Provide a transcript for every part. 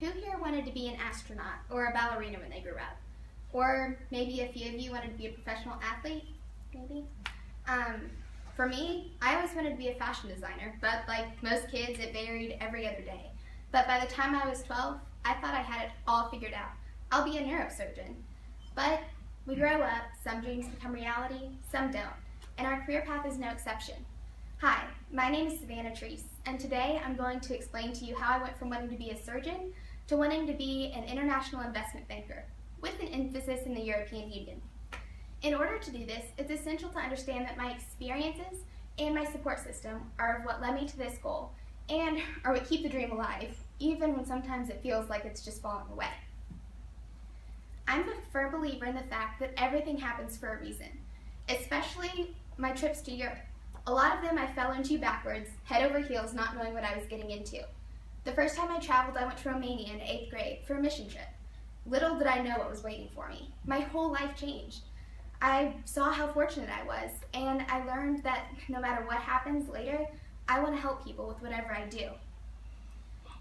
Who here wanted to be an astronaut or a ballerina when they grew up? Or maybe a few of you wanted to be a professional athlete, maybe? For me, I always wanted to be a fashion designer, but like most kids, it varied every other day. But by the time I was 12, I thought I had it all figured out. I'll be a neurosurgeon. But we grow up, some dreams become reality, some don't, and our career path is no exception. Hi, my name is Savanah Treece, and today I'm going to explain to you how I went from wanting to be a surgeon to wanting to be an international investment banker, with an emphasis in the European Union. In order to do this, it's essential to understand that my experiences and my support system are what led me to this goal, and are what keep the dream alive, even when sometimes it feels like it's just falling away. I'm a firm believer in the fact that everything happens for a reason, especially my trips to Europe. A lot of them I fell into backwards, head over heels, not knowing what I was getting into. The first time I traveled, I went to Romania in 8th grade for a mission trip. Little did I know what was waiting for me. My whole life changed. I saw how fortunate I was, and I learned that no matter what happens later, I want to help people with whatever I do.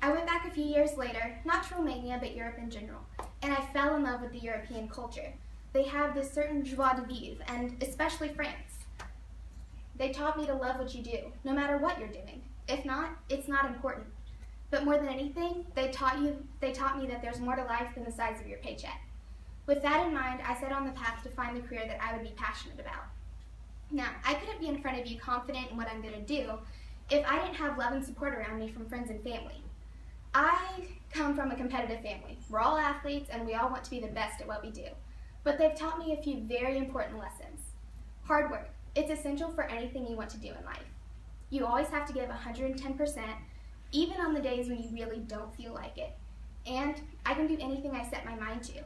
I went back a few years later, not to Romania, but Europe in general, and I fell in love with the European culture. They have this certain joie de vivre, and especially France. They taught me to love what you do, no matter what you're doing. If not, it's not important. But more than anything, they taught me that there's more to life than the size of your paycheck. With that in mind, I set on the path to find the career that I would be passionate about. Now, I couldn't be in front of you confident in what I'm going to do if I didn't have love and support around me from friends and family. I come from a competitive family. We're all athletes and we all want to be the best at what we do. But they've taught me a few very important lessons. Hard work. It's essential for anything you want to do in life. You always have to give 110%, even on the days when you really don't feel like it. And I can do anything I set my mind to.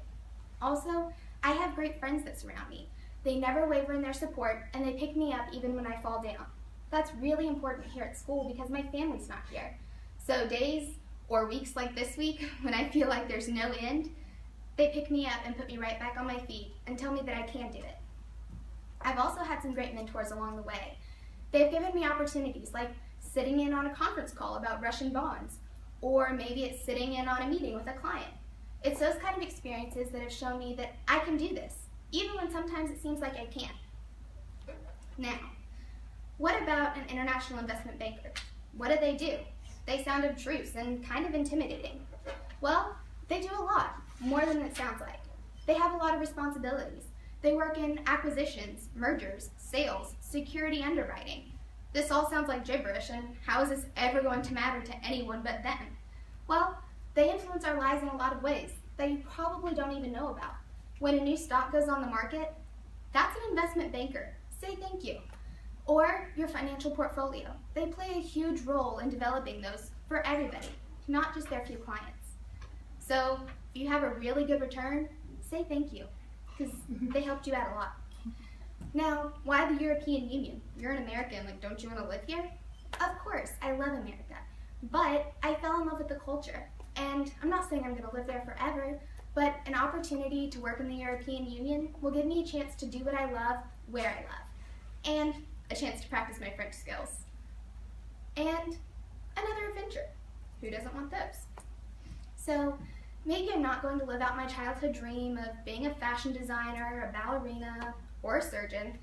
Also, I have great friends that surround me. They never waver in their support, and they pick me up even when I fall down. That's really important here at school because my family's not here. So days or weeks like this week, when I feel like there's no end, they pick me up and put me right back on my feet and tell me that I can do it. I've also had some great mentors along the way. They've given me opportunities like sitting in on a conference call about Russian bonds, or maybe it's sitting in on a meeting with a client. It's those kind of experiences that have shown me that I can do this, even when sometimes it seems like I can't. Now, what about an international investment banker? What do they do? They sound abstruse and kind of intimidating. Well, they do a lot, more than it sounds like. They have a lot of responsibilities. They work in acquisitions, mergers, sales, security underwriting. This all sounds like gibberish, and how is this ever going to matter to anyone but them? Well, they influence our lives in a lot of ways that you probably don't even know about. When a new stock goes on the market, that's an investment banker. Say thank you. Or your financial portfolio. They play a huge role in developing those for everybody, not just their few clients. So if you have a really good return, say thank you, because they helped you out a lot. Now, why the European Union? You're an American, like, don't you want to live here? Of course, I love America, but I fell in love with the culture. And I'm not saying I'm going to live there forever, but an opportunity to work in the European Union will give me a chance to do what I love, where I love, and a chance to practice my French skills. And another adventure. Who doesn't want those? So maybe I'm not going to live out my childhood dream of being a fashion designer, a ballerina, or a surgeon,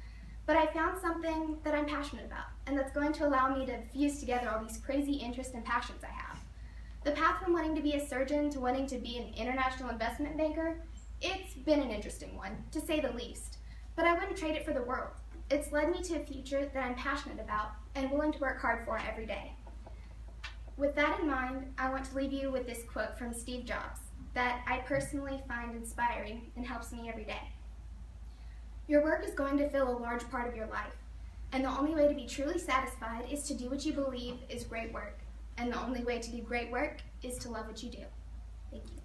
but I found something that I'm passionate about, and that's going to allow me to fuse together all these crazy interests and passions I have. The path from wanting to be a surgeon to wanting to be an international investment banker, it's been an interesting one, to say the least, but I wouldn't trade it for the world. It's led me to a future that I'm passionate about and willing to work hard for every day. With that in mind, I want to leave you with this quote from Steve Jobs that I personally find inspiring and helps me every day. Your work is going to fill a large part of your life, and the only way to be truly satisfied is to do what you believe is great work, and the only way to do great work is to love what you do. Thank you.